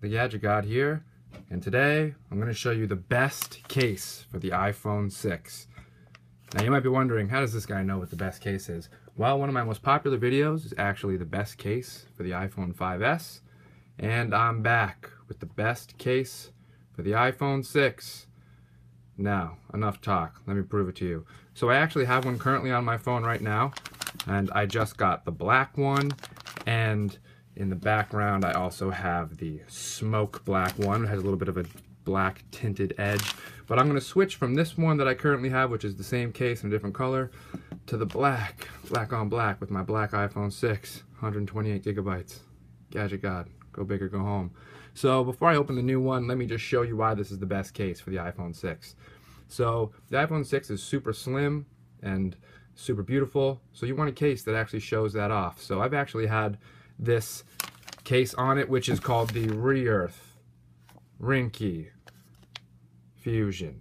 the Gadget God here, and today I'm going to show you the best case for the iPhone 6. Now you might be wondering, how does this guy know what the best case is? Well, one of my most popular videos is actually the best case for the iPhone 5S, and I'm back with the best case for the iPhone 6. Now, enough talk, let me prove it to you. So I actually have one currently on my phone right now, and I just got the black one, and in the background I also have the smoke black one. It has a little bit of a black tinted edge, but I'm going to switch from this one that I currently have, which is the same case in a different color, to the black on black with my black iPhone 6, 128 gigabytes. Gadget God, go big or go home. So before I open the new one, let me just show you why this is the best case for the iPhone 6. So the iPhone 6 is super slim and super beautiful, so you want a case that actually shows that off. So I've actually had this case on it, which is called the Rearth Ringke Fusion.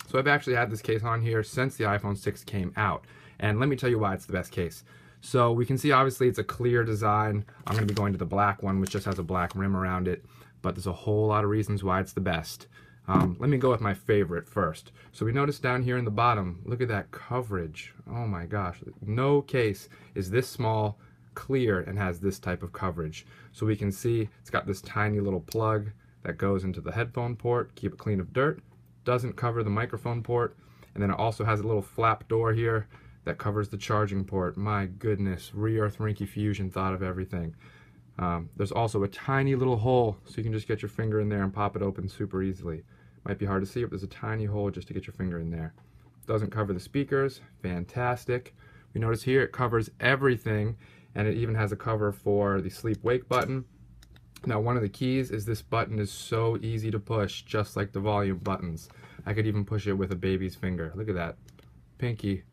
So I've actually had this case on here since the iPhone 6 came out, and let me tell you why it's the best case. So we can see obviously it's a clear design. I'm going to be going to the black one, which just has a black rim around it, but there's a whole lot of reasons why it's the best. Let me go with my favorite first. So we notice down here in the bottom, look at that coverage. Oh my gosh, no case is this small, clear, and has this type of coverage. So we can see it's got this tiny little plug that goes into the headphone port, keep it clean of dirt, doesn't cover the microphone port, and then it also has a little flap door here that covers the charging port. My goodness, Rearth Ringke Fusion thought of everything. There's also a tiny little hole, so you can just get your finger in there and pop it open super easily. Might be hard to see, but there's a tiny hole just to get your finger in there. Doesn't cover the speakers, fantastic. We notice here it covers everything, and it even has a cover for the sleep-wake button. Now, one of the keys is this button is so easy to push, just like the volume buttons. I could even push it with a baby's finger. Look at that, pinky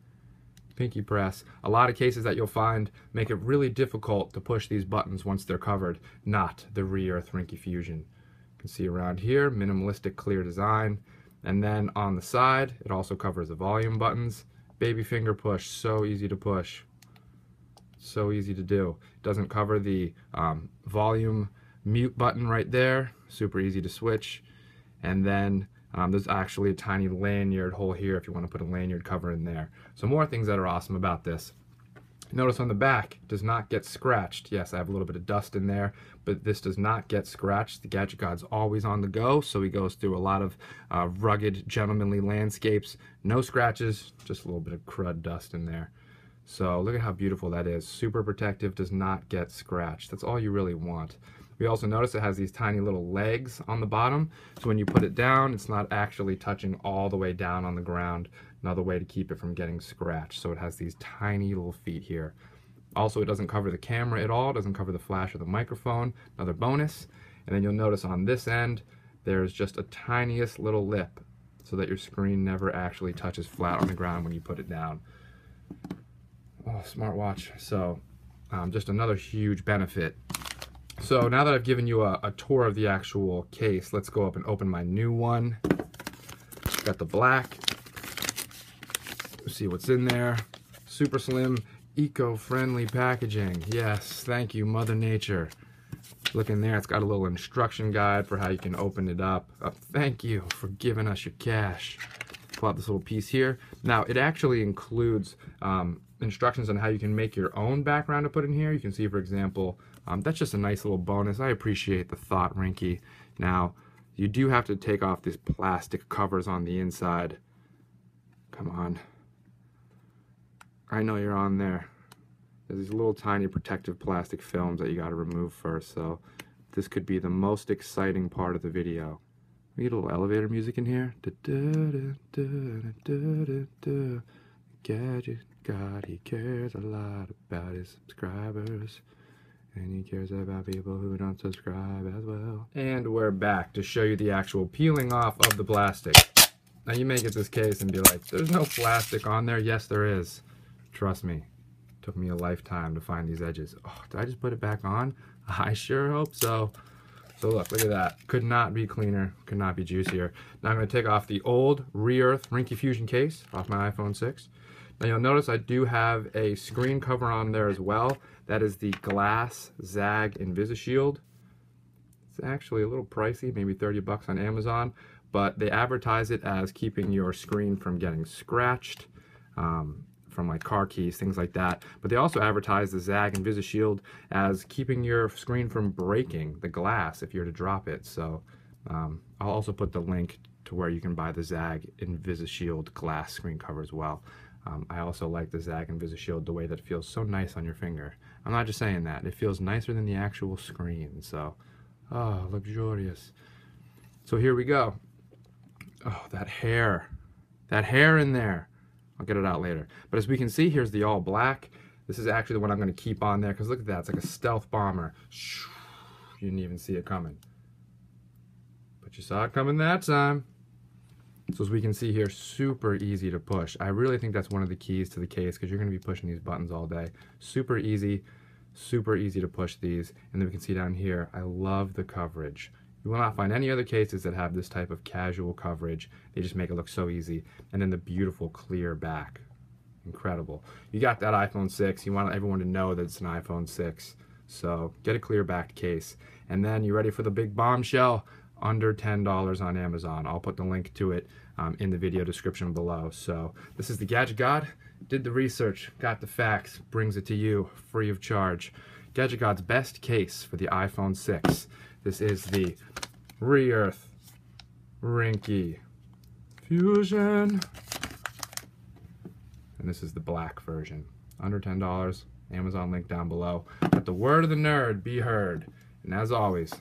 press. A lot of cases that you'll find make it really difficult to push these buttons once they're covered. Not the Rearth Ringke Fusion. You can see around here, minimalistic clear design, and then on the side it also covers the volume buttons. Baby finger push, so easy to push, so easy to do. Doesn't cover the volume mute button right there, super easy to switch. And then there's actually a tiny lanyard hole here if you want to put a lanyard cover in there. So more things that are awesome about this. Notice on the back, it does not get scratched. Yes, I have a little bit of dust in there, but this does not get scratched. The Gadget God's always on the go, so he goes through a lot of rugged, gentlemanly landscapes. No scratches, just a little bit of crud dust in there. So look at how beautiful that is. Super protective, does not get scratched. That's all you really want. We also notice it has these tiny little legs on the bottom, so when you put it down, it's not actually touching all the way down on the ground. Another way to keep it from getting scratched. So it has these tiny little feet here. Also, it doesn't cover the camera at all, it doesn't cover the flash of the microphone, another bonus. And then you'll notice on this end, there's just a tiniest little lip so that your screen never actually touches flat on the ground when you put it down. Oh, smartwatch. So just another huge benefit. So now that I've given you a tour of the actual case, let's go up and open my new one. Got the black. Let's see what's in there. Super slim, eco-friendly packaging. Yes, thank you, Mother Nature. Look in there, it's got a little instruction guide for how you can open it up. Thank you for giving us your cash. Pull out this little piece here. Now, it actually includes instructions on how you can make your own background to put in here. You can see, for example, that's just a nice little bonus. I appreciate the thought, Ringke. Now, you do have to take off these plastic covers on the inside. Come on. I know you're on there. There's these little tiny protective plastic films that you got to remove first, so this could be the most exciting part of the video. We get a little elevator music in here. Gadget God, he cares a lot about his subscribers, and he cares about people who don't subscribe as well. And we're back to show you the actual peeling off of the plastic. Now you may get this case and be like, there's no plastic on there. Yes, there is. Trust me. It took me a lifetime to find these edges. Oh, did I just put it back on? I sure hope so. So look at that. Could not be cleaner, could not be juicier. Now I'm going to take off the old Rearth Ringke Fusion case off my iPhone 6. Now you'll notice I do have a screen cover on there as well. That is the glass Zag InvisiShield. It's actually a little pricey, maybe 30 bucks on Amazon, but they advertise it as keeping your screen from getting scratched, from like car keys, things like that. But they also advertise the Zag InvisiShield as keeping your screen from breaking the glass if you're to drop it. So I'll also put the link to where you can buy the Zag InvisiShield glass screen cover as well. I also like the Zag InvisiShield the way that it feels so nice on your finger. I'm not just saying that. It feels nicer than the actual screen. So, oh, luxurious. So here we go. Oh, that hair. That hair in there. I'll get it out later. But as we can see, here's the all black. This is actually the one I'm going to keep on there because look at that. It's like a stealth bomber. You didn't even see it coming. But you saw it coming that time. So as we can see here, super easy to push. I really think that's one of the keys to the case because you're going to be pushing these buttons all day. Super easy to push these. And then we can see down here, I love the coverage. You will not find any other cases that have this type of casual coverage. They just make it look so easy. And then the beautiful clear back. Incredible. You got that iPhone 6. You want everyone to know that it's an iPhone 6. So get a clear backed case. And then you ready for the big bombshell? Under $10 on Amazon. I'll put the link to it in the video description below. So this is the Gadget God. Did the research, got the facts, brings it to you free of charge. Gadget God's best case for the iPhone 6. This is the Rearth Ringke Fusion. And this is the black version. Under $10. Amazon link down below. Let the word of the nerd be heard. And as always,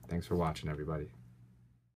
thanks for watching, everybody.